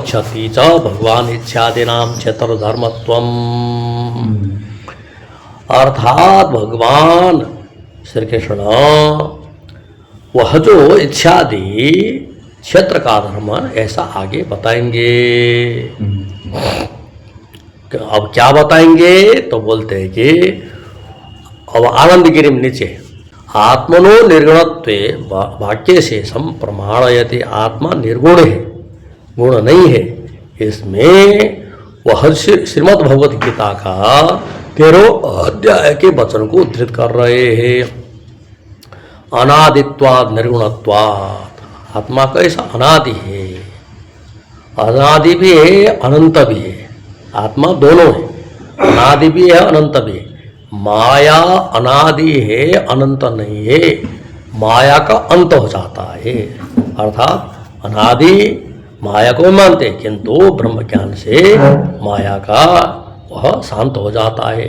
वक्षति च भगवान इच्छादीनां क्षेत्रधर्मत्वम्। अर्थात भगवान श्री कृष्ण वह जो इच्छादि क्षेत्र का धर्म ऐसा आगे बताएंगे। अब क्या बताएंगे तो बोलते हैं कि अब आनंदगिरी में नीचे आत्मनो निर्गुणत्वे वाक्य से सम प्रमाणयति। आत्मा निर्गुण है, गुण नहीं है। इसमें वह श्रीमद् भगवत गीता का 13वें अध्याय के वचन को उद्धृत कर रहे हैं। अनादित्वाद निर्गुणत्वाद, आत्मा कैसा अनादि है, अनादि भी है अनंत भी है। आत्मा दोनों है, अनादि भी है अनंत भी है। माया अनादि है अनंत नहीं है, माया का अंत हो जाता है। अर्थात अनादि माया को मानते हैं, किंतु ब्रह्म ज्ञान से माया का वह शांत हो जाता है।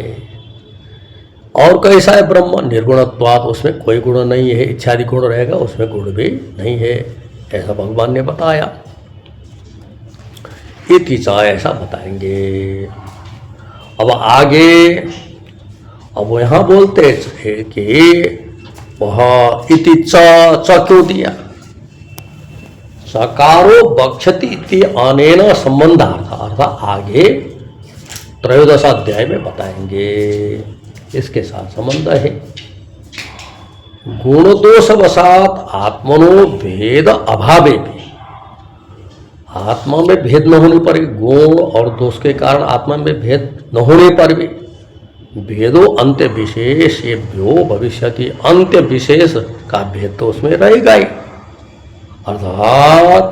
और कैसा है ब्रह्म? निर्गुणत्वात्, उसमें कोई गुण नहीं है। इच्छादि गुण रहेगा, उसमें गुण भी नहीं है, ऐसा भगवान ने बताया। इति च, ऐसा बताएंगे। अब आगे, अब यहाँ बोलते हैं कि वह इति च क्यों दिया? सकारो बक्षति इति अनेन संबंधार्थ, अर्थात आगे 13वें अध्याय में बताएंगे, इसके साथ संबंध है। गुण दोष वसात आत्मनो भेद अभावे भी, आत्मा में भेद न होने पर, गुण और दोष के कारण आत्मा में भेद न होने पर भी भेदो अंत्य विशेषेभ्यो भविष्यति, अंत्य विशेष का भेद तो उसमें रहेगा ही। अर्थात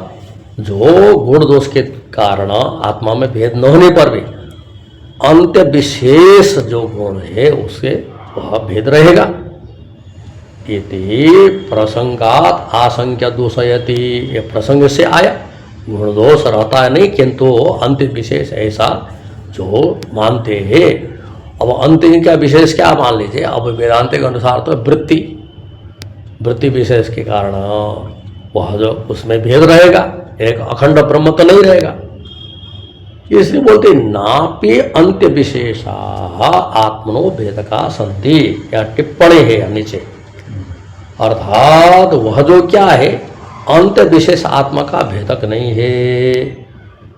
जो गुण दोष के कारण आत्मा में भेद न होने पर भी अंत्य विशेष जो गुण है उसके वह भेद रहेगा। इति प्रसंगात आशंक्य दोषयति, ये प्रसंग से आया। गुण दोष रहता है नहीं, किंतु अंत्य विशेष ऐसा जो मानते हैं। अब अंत्य का विशेष क्या मान लीजिए? अब वेदांत के अनुसार तो वृत्ति विशेष के कारण वह जो उसमें भेद रहेगा, एक अखंड ब्रह्म तो नहीं रहेगा। इसलिए बोलते नापि अंत्य विशेषा आत्मनो भेद का संति, या टिप्पणी है नीचे। अर्थात वह जो क्या है, अंत्य विशेष आत्मा का भेदक नहीं है।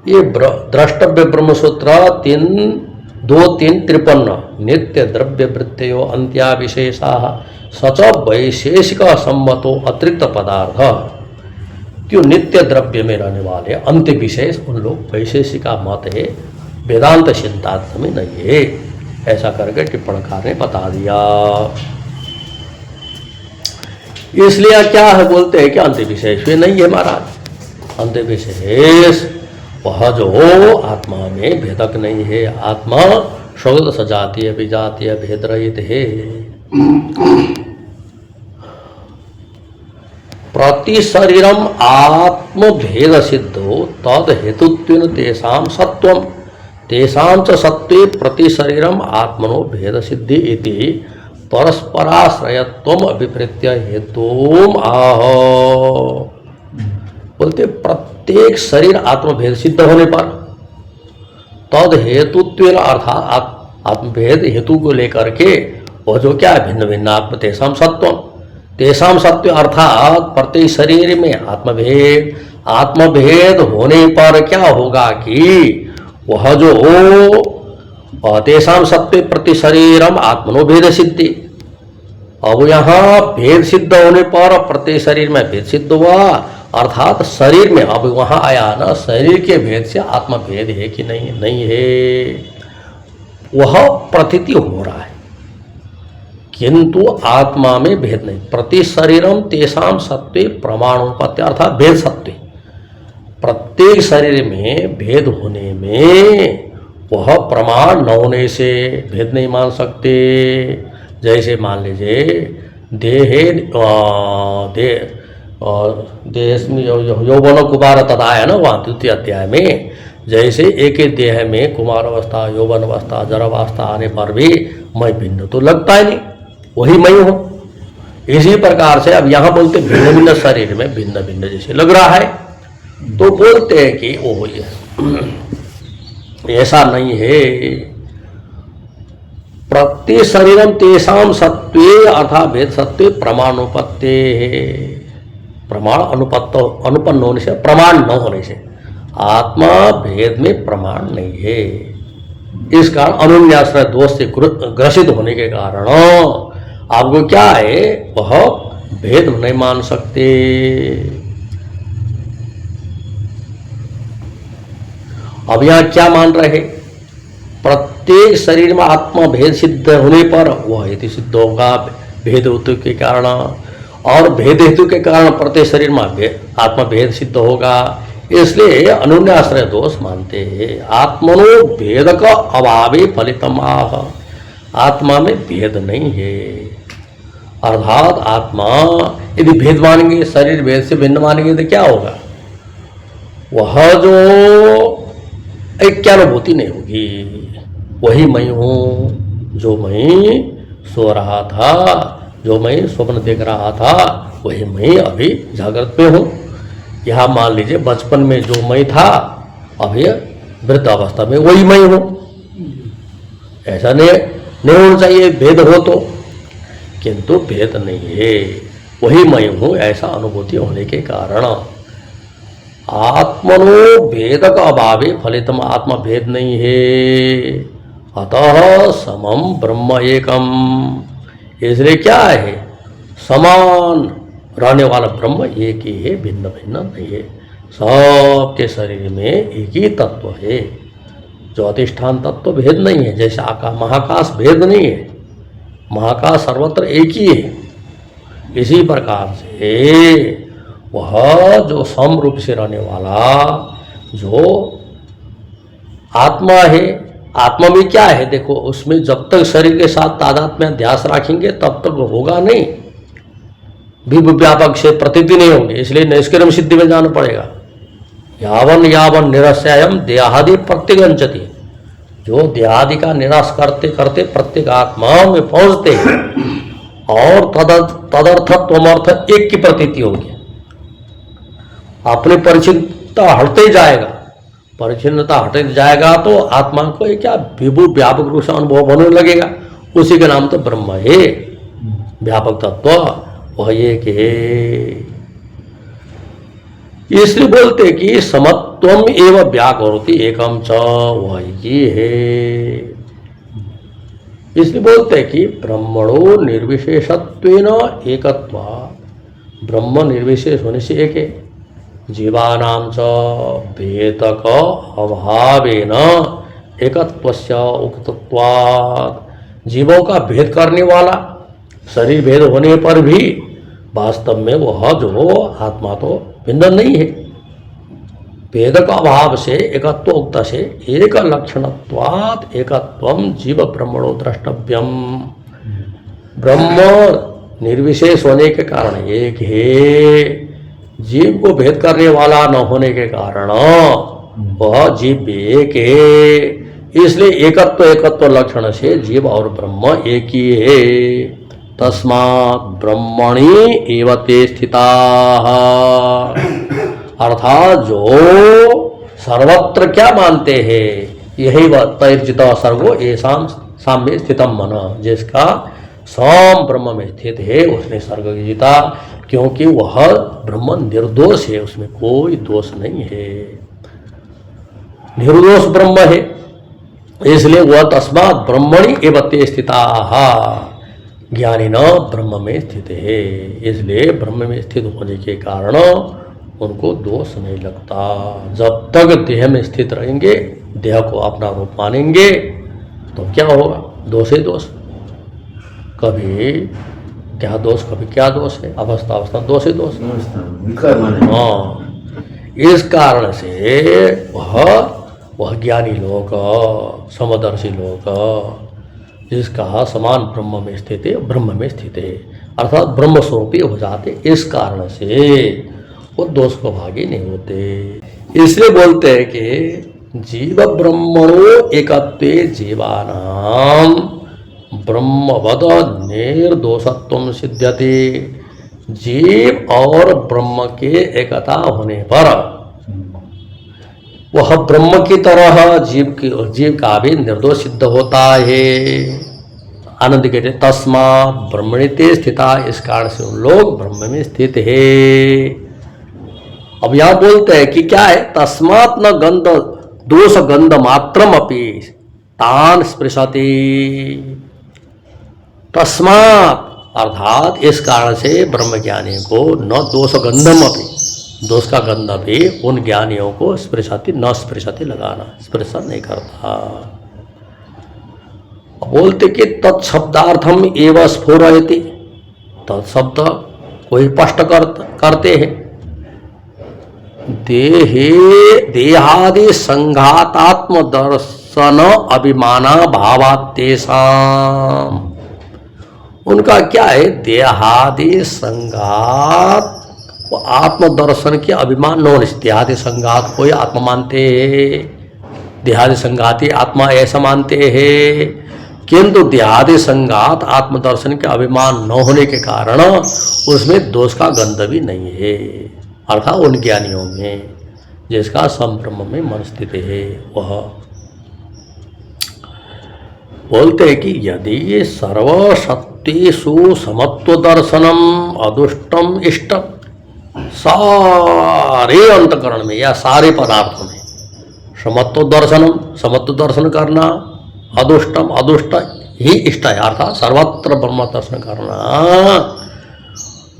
ये द्रष्टव्य ब्रह्मसूत्र 2:3-53 नित्य द्रव्य वृत्तयो अंत्या विशेषा सच वैशेषिक सम्मतो अतिरिक्त पदार्थ, क्यों नित्य द्रव्य में रहने वाले अंत्य विशेष उन लोग वैशेषिका मत है, वेदांत सिद्धांत में नहीं है, ऐसा करके टिप्पणकार ने बता दिया। इसलिए क्या है, बोलते हैं कि अंत्य विशेष भी नहीं है महाराज। अंत्य विशेष वह जो आत्मा में भेदक नहीं है, आत्मा सगल सजातीय विजातीय भेद रहित है। प्रति शरीरम आत्म भेद सिद्धो तद हेतुत्वेन तेषां सत्वम, तेषां च सत्वे प्रति शरीरम आत्मनो भेद सिद्धि इति परस्पराश्रयत्वम अभिप्रेत्य हेतुम आह। बोलते प्रत्येक शरीर आत्मभेद सिद्ध होने पर तद हेतुत्वेन, अर्थात आत्मभेद हेतु को लेकर के वह जो क्या है, भिन्न भिन्न आत्म तेषां सत्वम, तेषां सत्व, अर्थात प्रत्येक शरीर में आत्मभेद होने पर क्या होगा कि वह जो तेषां सत्व प्रति शरीरम आत्मनो भेद सिद्धि। अब यहाँ भेद सिद्ध होने पर प्रत्येक शरीर में भेद सिद्ध हुआ, अर्थात शरीर में, अब वहाँ आया ना, शरीर के भेद से आत्मा भेद है कि नहीं? नहीं है, वह प्रतीति हो रहा है, किंतु आत्मा में भेद नहीं। प्रति शरीरम तेषां सत्वे प्रमाणोपत्ति, अर्थात भेद सत्व, प्रत्येक शरीर में भेद होने में वह प्रमाण न होने से भेद नहीं मान सकते। जैसे मान लीजिए देश में यौवन कुमार तथा है ना, वहाँ 2 अध्याय में, जैसे एक ही देह में कुमार अवस्था, यौवन अवस्था, जरावस्था आने पर भी मैं भिन्न तो लगता ही नहीं, वही मैं हूँ। इसी प्रकार से अब यहाँ बोलते भिन्न भिन्न शरीर में भिन्न भिन्न जैसे लग रहा है, तो बोलते हैं कि ओ ये ऐसा नहीं है। प्रति शरीरम तेषाम सत्वे अर्थात भेद सत्वे प्रमाणोपत्ते है। प्रमाण अनुपन्न होने से, प्रमाण न होने से आत्मा भेद में प्रमाण नहीं है। इस कारण अनुन्याश्रय दोष से ग्रसित होने के कारण आपको क्या है, वह भेद नहीं मान सकते। अब यहां क्या मान रहे, प्रत्येक शरीर में आत्मा भेद सिद्ध होने पर वह हेतु सिद्ध होगा भेद हेतु के कारण, और भेद हेतु के कारण प्रत्येक शरीर में आत्मा भेद सिद्ध होगा। इसलिए अनुन्याश्रय दोष मानते हैं। आत्मनो भेद का अभावे फलितम आह, आत्मा में भेद नहीं है। अर्थात आत्मा यदि भेद मानेंगे, शरीर भेद से भिन्न मानेंगे तो क्या होगा, वह जो ऐक्यानुभूति नहीं होगी। वही मैं हूँ, जो मैं सो रहा था, जो मैं स्वप्न देख रहा था, वही मैं अभी जागृत में हूँ। यहाँ मान लीजिए बचपन में जो मैं था, अभी वृद्धावस्था में वही मैं हूँ। ऐसा नहीं होना चाहिए, भेद हो तो, किंतु भेद नहीं है, वही मैं हूँ ऐसा अनुभूति होने के कारण। आत्मनो भेद का अभावे फलितम, आत्मा भेद नहीं है। अतः समम ब्रह्म एकम, इसलिए क्या है, समान रहने वाला ब्रह्म एक ही है, भिन्न भिन्न नहीं है। सबके शरीर में एक ही तत्व है, जो अधिष्ठान तत्व भेद नहीं है। जैसे महाकाश भेद नहीं है, महाकाश सर्वत्र एक ही है। इसी प्रकार से वह जो सम रूप से रहने वाला जो आत्मा है, आत्मा में क्या है देखो, उसमें जब तक शरीर के साथ तादात्म्य ध्यास रखेंगे तब तक होगा नहीं, विभु व्यापक से प्रतीति नहीं होगी। इसलिए नैष्कर्म सिद्धि में जाना पड़ेगा। यावन यावन निरस्यायम देहादि प्रत्यगंचति, जो देहादि का निराश करते करते प्रत्येक आत्माओं में पहुंचते हैं और तदर्थत्वमर्थ एक की प्रतीति होगी। अपनी परिचिनता हटते जाएगा, परिचिनता हटते जाएगा तो आत्मा को क्या विभु व्यापक रूप से अनुभव होने लगेगा। उसी का नाम तो ब्रह्म है, व्यापक तत्व वह एक है। इसलिए बोलते कि समत्वम एवं व्याकरोति एकम च, वह ही है। इसलिए बोलते कि ब्रह्मणो निर्विशेषत्वेन एकत्वा, ब्रह्म निर्विशेष होने से एक है। जीवानां च भेदक अभावेन एकत्वस्य उक्तत्वात्, जीवों का भेद करने वाला शरीर भेद होने पर भी वास्तव में वह जो आत्मा तो भिन्न नहीं है। भेद का अभाव से एकत्व उक्त से एक लक्षणत्वात् एकत्वम जीव ब्रह्मणो द्रष्टव्यम, ब्रह्म निर्विशेष होने के कारण एक है, जीव को भेद करने वाला न होने के कारण वह जीव भी एक है। इसलिए एकत्व लक्षण से जीव और ब्रह्म एक ही है। तस्मात् ब्रह्मणि एव ते स्थिताः, अर्थात जो सर्वत्र क्या मानते हैं, यही तैर्जित सर्गो येषां साम्ये स्थितम मन, जिसका साम ब्रह्म में स्थित है उसने सर्ग जीता, क्योंकि वह ब्रह्म निर्दोष है, उसमें कोई दोष नहीं है, निर्दोष ब्रह्म है। इसलिए वह तस्मात् ब्रह्मणि एव ते स्थिताः, ज्ञानी न ब्रह्म में स्थित है। इसलिए ब्रह्म में स्थित होने के कारण उनको दोष नहीं लगता। जब तक देह में स्थित रहेंगे, देह को अपना रूप मानेंगे, तो क्या होगा, दोष ही दोष। कभी क्या दोष, कभी क्या दोष है, अवस्था अवस्था दोष ही दोष। हाँ, इस कारण से वह ज्ञानी लोग, समदर्शी लोग, जिसका समान ब्रह्म में स्थित है, ब्रह्म में स्थित है, अर्थात ब्रह्म स्वरूपी हो जाते। इस कारण से वो दोष को भागी नहीं होते। इसलिए बोलते हैं कि जीव ब्रह्मणो एकत्वे जीवानां ब्रह्मवद निर्दोषत्वं सिद्ध्यति, जीव और ब्रह्म के एकता होने पर वह ब्रह्म की तरह जीव का भी निर्दोष सिद्ध होता है। आनंद कहते तस्मा ब्रह्मणिते स्थिता, इस कारण से उन लोग ब्रह्म में स्थित है। अब यहां बोलते हैं कि क्या है, तस्मात् न गंध दोष गंध मात्रम अपि तान स्पृशति। तस्मात् अर्थात इस कारण से ब्रह्म ज्ञानी को न दोष गंधम अपि, दोष का गंध भी उन ज्ञानियों को स्पृशति न स्पृशति लगाना, स्पर्श नहीं करता। बोलते कि तत्शब्दार्थम एवं स्फुरयति, तत्शब्द को ही स्पष्ट करते हैं। देहादि संघातात्म दर्शन अभिमाना भावातेषाम, उनका क्या है, देहादि संघात आत्मदर्शन के अभिमान न होने से, देहादि संघात को ही आत्मा मानते हैं, देहादि संघाती आत्मा ऐसा मानते हैं, किंतु देहादि संघात आत्मदर्शन के अभिमान न होने के कारण उसमें दोष का गंध भी नहीं है। अर्थात उन ज्ञानियों में जिसका संब्रह्म में मन स्थित है, वह बोलते हैं कि यदि सर्वशक्तिषु समत्व दर्शनम अदुष्टम इष्टम, सारे अंतकरण में या सारे पदार्थों में समत्व दर्शनम, समत्व दर्शन करना, अदुष्टम अदुष्ट ही इष्ट है, अर्थात सर्वत्र ब्रह्म दर्शन करना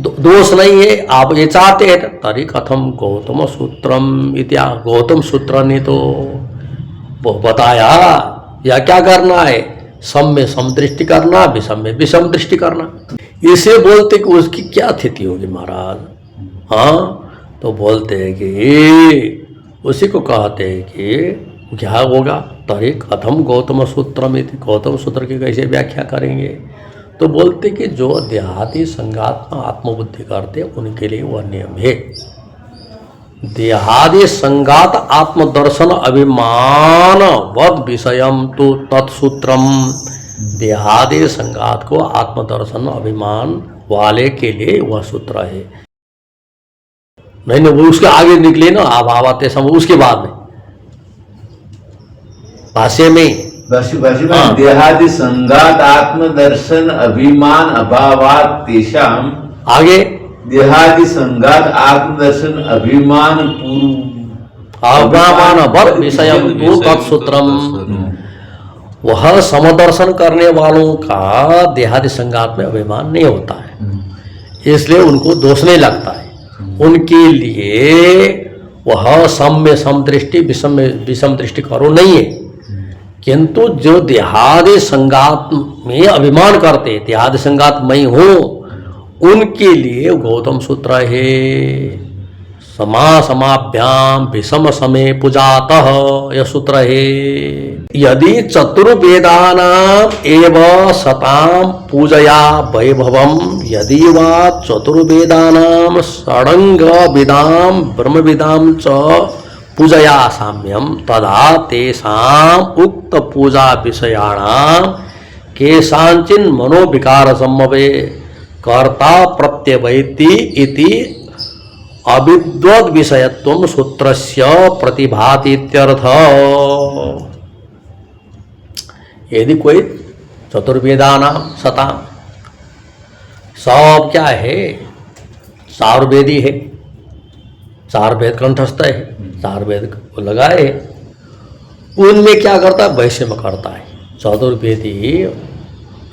दोष नहीं है। आप ये चाहते हैं तरी कथम गौतम सूत्रम इत्या, गौतम सूत्र ने तो वो बताया, या क्या करना है, सम में सम दृष्टि करना, विषम में विषम दृष्टि करना। इसे बोलते कि उसकी क्या स्थिति होगी महाराज। हाँ, तो बोलते हैं कि उसी को कहते हैं कि क्या होगा, तरी कथम गौतम सूत्र में, गौतम सूत्र की कैसे व्याख्या करेंगे। तो बोलते कि जो देहादि संघात्मा आत्मबुद्धि करते उनके लिए वह नियम है। देहादि संघात आत्मदर्शन अभिमान वद विषयम तो तत्सूत्रम, देहादि संघात को आत्मदर्शन अभिमान वाले के लिए वह सूत्र है। नहीं नहीं, वो उसके आगे निकले ना, आप आवाते समय उसके बाद में भाष्य में देहादि संघात आत्मदर्शन अभिमान अभावात तेषाम, आगे देहादि संघात आत्मदर्शन अभिमान पूर्व विषयम तो तत्सूत्रम, वह समदर्शन करने वालों का देहादि संघात में अभिमान नहीं होता है, इसलिए उनको दोष नहीं लगता है। उनके लिए वह सम में सम दृष्टि, विषम में विषम दृष्टि करो नहीं है। किंतु जो देहादि संघात में अभिमान करते, देहादि संघात मैं हूँ, उनके लिए गौतम सूत्र है। समा समाभ्याम विषम समय पूजातः, यह सूत्र है। यदि चतुर्वेदानाम एव सताम पूजया वैभवम, यदि वा चतुर्वेदानाम षडंग विदाम ब्रह्म विदाम च पूजया साम्यम, तदा तेषाम उक्त पूजा विषयाणाम केषांचिन मनोविकार सम्भवे कर्ता प्रत्यवैति इति अविद्वद विषयत्वम सूत्रस्य प्रतिभाति इत्यर्थ। यदि कोई चतुर्वेदानाम सताम, सब क्या है, चार वेदी है, चार वेद कंठस्थ है, चार वेद को लगाए, उनमें क्या करता है, वैश्य में करता है। चतुर्वेदी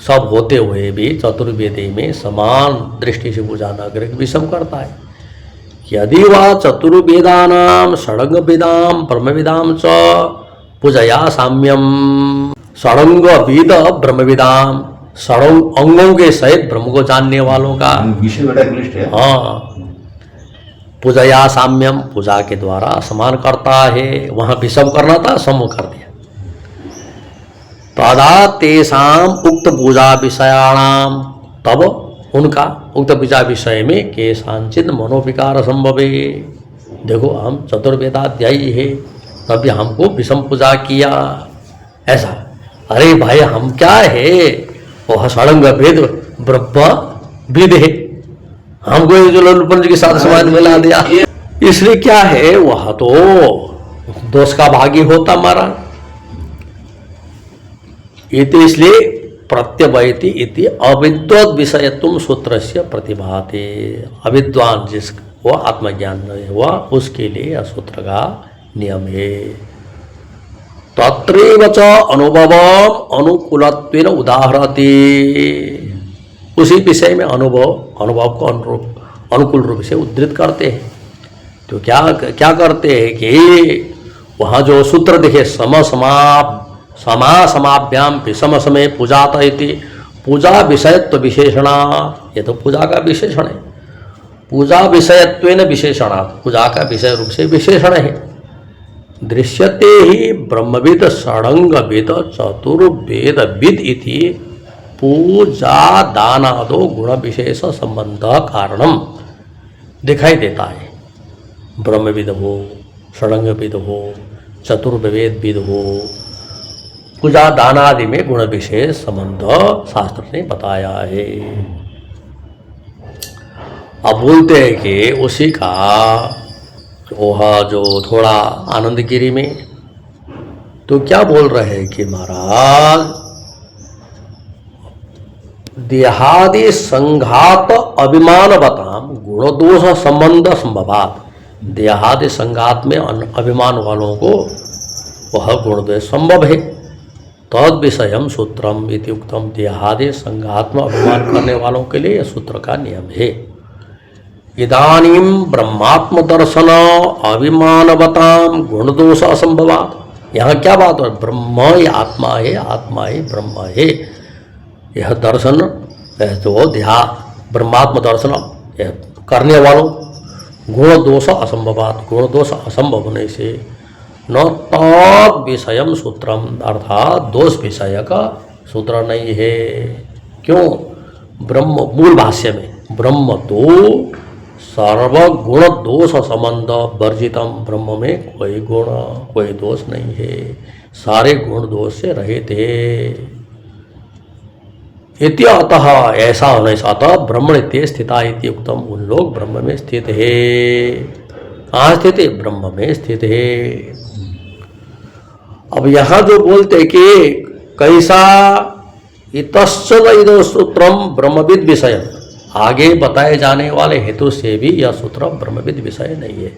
सब होते हुए भी चतुर्वेदी में समान दृष्टि से पूजा न करके विषम करता है। यदि वह चतुर्वेदानाम षडंग वेदाम ब्रह्म वेदाम च पूजया साम्यम, षडंग वेद ब्रह्म वेदाम, षडंग अंगों के सहित ब्रह्म को जानने वालों का विषय बड़ा क्लिष्ट है। हाँ, पूजया साम्यम, पूजा के द्वारा समान करता है। वहां विषम करना था, सम कर दिया। तदा तेषाम उक्त पूजा विषयाणाम, तब उनका उक्त पूजा विषय में केषांचित मनोविकार संभवे। देखो हम चतुर्वेदाध्यायी है, तभी हमको विषम पूजा किया ऐसा। अरे भाई हम क्या है, वह षडंग वेद ब्रह्म विद है, हमको जो लल्लुपन जी के साथ समाज मिला दिया। इसलिए क्या है, वह तो दोष का भागी होता महाराज। इति इसलिए प्रत्यवयति इति अविद्वद विषयत्व सूत्रस्य प्रतिभाते। अविद्वान जिस वो आत्मज्ञान नहीं हुआ उसके लिए यह सूत्र का नियम है। तत्रैव च अनुभवम अनुकूलत्वेन उदाहरति। उसी विषय में अनुभव को अनुकूल रूप से उद्धृत करते हैं। तो क्या करते हैं कि वहाँ जो सूत्र देखे समाभ्याम विषम समय पूजात इति, पूजा विषयत्व विशेषणा, ये तो पूजा का विशेषण है। पूजा विषयत्वेन विशेषणात्, पूजा का विषय रूप से विशेषण है। दृश्यते ही ब्रह्मविद षडंगविद चतुर्वेदविद इति पूजा दानादो गुण विशेष संबंध कारणम दिखाई देता है। ब्रह्मविद हो, षडंगविद हो, चतुर्वेदविद हो, पूजा दानादि में गुण विशेष संबंध शास्त्र ने बताया है। अब बोलते हैं कि उसी का वह जो थोड़ा आनंदगिरी में तो क्या बोल रहे हैं कि महाराज देहादि संघात अभिमानवताम गुण दोष संबंध संभवात। देहादि संघात में अभिमान वालों को वह गुण दोष संभव है। तद विषयम सूत्रम इति उक्तम। देहादि संघात में अभिमान करने वालों के लिए यह सूत्र का नियम है। इदानीम ब्रह्मात्म दर्शन अभिमानवताम गुण दोष असंभवात। यहाँ क्या बात है? ब्रह्म ही आत्मा है, आत्मा ही ब्रह्म है। यह दर्शन तो ब्रह्मात्म दर्शन करने वालों गुण दोष असंभवात, गुण दोष असंभव होने से न तद विषयम सूत्रम, अर्थात दोष विषय का सूत्र नहीं है। क्यों? ब्रह्म मूल भाष्य में ब्रह्म तो सर्वगुण दोष संबंध वर्जितम, ब्रह्म में कोई गुण कोई दोष नहीं है, सारे गुण दोष से रहित है। इति अतः ऐसा होने से अतः ब्रह्मण ते स्थिता इति उक्तम। उन लोग ब्रह्म में स्थित है। कहाँ स्थित है? ब्रह्म में स्थित है। अब यहाँ जो बोलते कि कैसा इतश्चन इदं सूत्रम ब्रह्मविद विषय, आगे बताए जाने वाले हेतु से भी यह सूत्र ब्रह्मविद विषय नहीं है।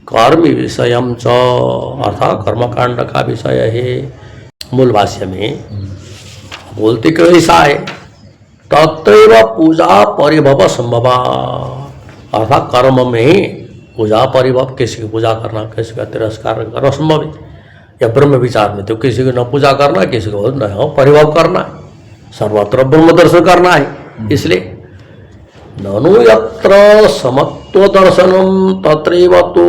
कर्म विषयम च, अर्थात कर्मकांड का विषय है। मूल भाष्य में बोलते कैसा है? तत्रैव पूजा परिभव संभवा, अर्थात कर्म में ही पूजा परिभव, किसी की पूजा करना किसी का तिरस्कार करना संभव है। या ब्रह्म विचार में तो किसी को न पूजा करना, किसी को न परिभव करना है, सर्वत्र ब्रह्म दर्शन करना है। इसलिए ननु यत्र समत्व दर्शनम तत्रैव तो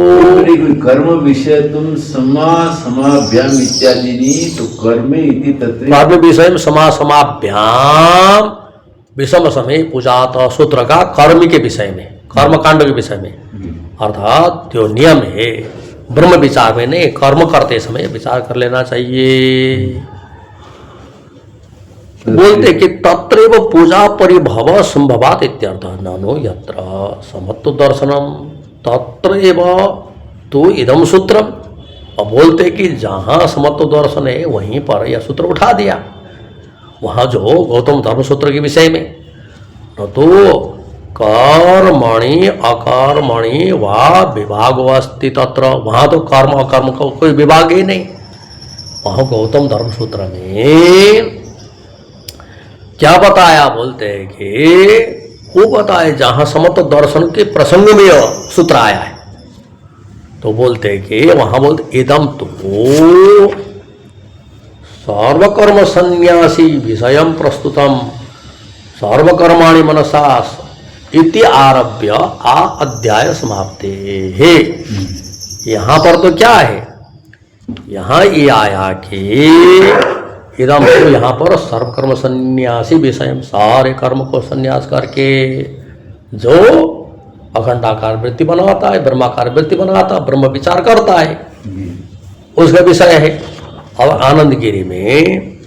कर्म विषय तुम समाभ्याम इत्यादि नहीं, तो कर्म इति तत्रैव कर्म विषय समाभ्याम विषम समय पूजात, सूत्र का कर्म के विषय में, कर्मकांड के विषय में, अर्थात जो नियम है ब्रह्म विचार में नहीं, कर्म करते समय विचार कर लेना चाहिए। बोलते कि तत्रैव पूजा परिभव संभवात इत्यर्थ। ननु यत्र समत्व दर्शनम तत्रैव तो इदम सूत्रम। और बोलते कि जहाँ समत्व दर्शन है वहीं पर यह सूत्र उठा दिया। वहाँ जो गौतम धर्म सूत्र के विषय में न तो कर्मणि अकर्मणि वा विभाग अस्ति तत्र, वहाँ तो कर्म अकर्म का कोई विभाग ही नहीं। वहाँ गौतम धर्म सूत्र में क्या बताया? बोलते हैं कि वो बताए जहाँ समत्व दर्शन के प्रसंग में सूत्र आया है, तो बोलते हैं कि वहाँ बोलते इदम तो सर्वकर्म संन्यासी विषयम प्रस्तुतम सर्वकर्माणि मनसा इति आरभ्य आ अध्याय समाप्ते है। यहाँ पर तो क्या है? यहाँ ये आया कि इदम तो यहाँ पर सर्वकर्म संन्यासी विषय, सारे कर्म को संन्यास करके जो अखंडाकार वृत्ति बनाता है, ब्रह्माकार वृत्ति बनाता है, ब्रह्म विचार करता है, उसका विषय है। और आनंदगिरी में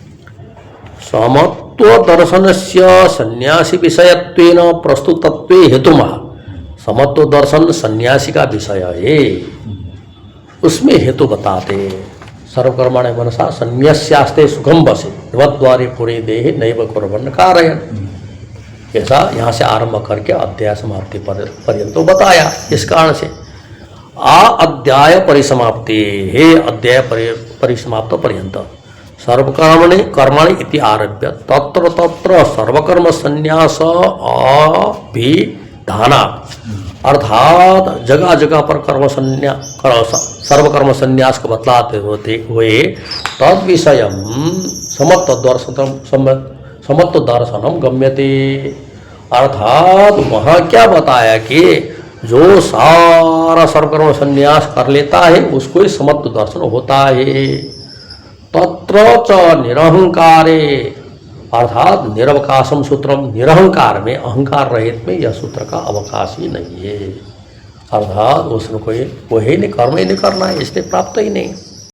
समत्व दर्शन से संन्यासी विषयत्वेन प्रस्तुतत्वे हेतुमः, समत्व दर्शन संन्यासी का विषय है। उसमें हेतु बताते। सर्वकर्माणि मनसा संन्यस्यास्ते सुखम बसे द्वारे पूरे देह नैव कुर्वन् कारयन्। ऐसा यहाँ से आरंभ करके अध्याय समाप्ति पर्यंत बताया। इस कारण से अध्याय परिसमाप्ति हे अध्याय परिसमाप्त पर्यंत सर्वकर्माणि इति आरभ्य तत्र तत्र सर्वकर्म संन्यास अभिधानात्, अर्थात जगह जगह पर सर्वकर्म संन्यास को बतलाते हुए तद विषय समत्व दर्शनम गम्यते, अर्थात वहाँ क्या बताया कि जो सारा सर्वकर्म संन्यास कर लेता है उसको ही समत्व दर्शन होता है। तत्र च निरहंकारे, अर्थात निरवकाशम सूत्रम, निरहंकार में अहंकार रहित में यह सूत्र का अवकाश ही नहीं है। अर्थात उसमें कोई वो ही नहीं, कर्म ही नहीं करना है, इसलिए प्राप्त ही नहीं।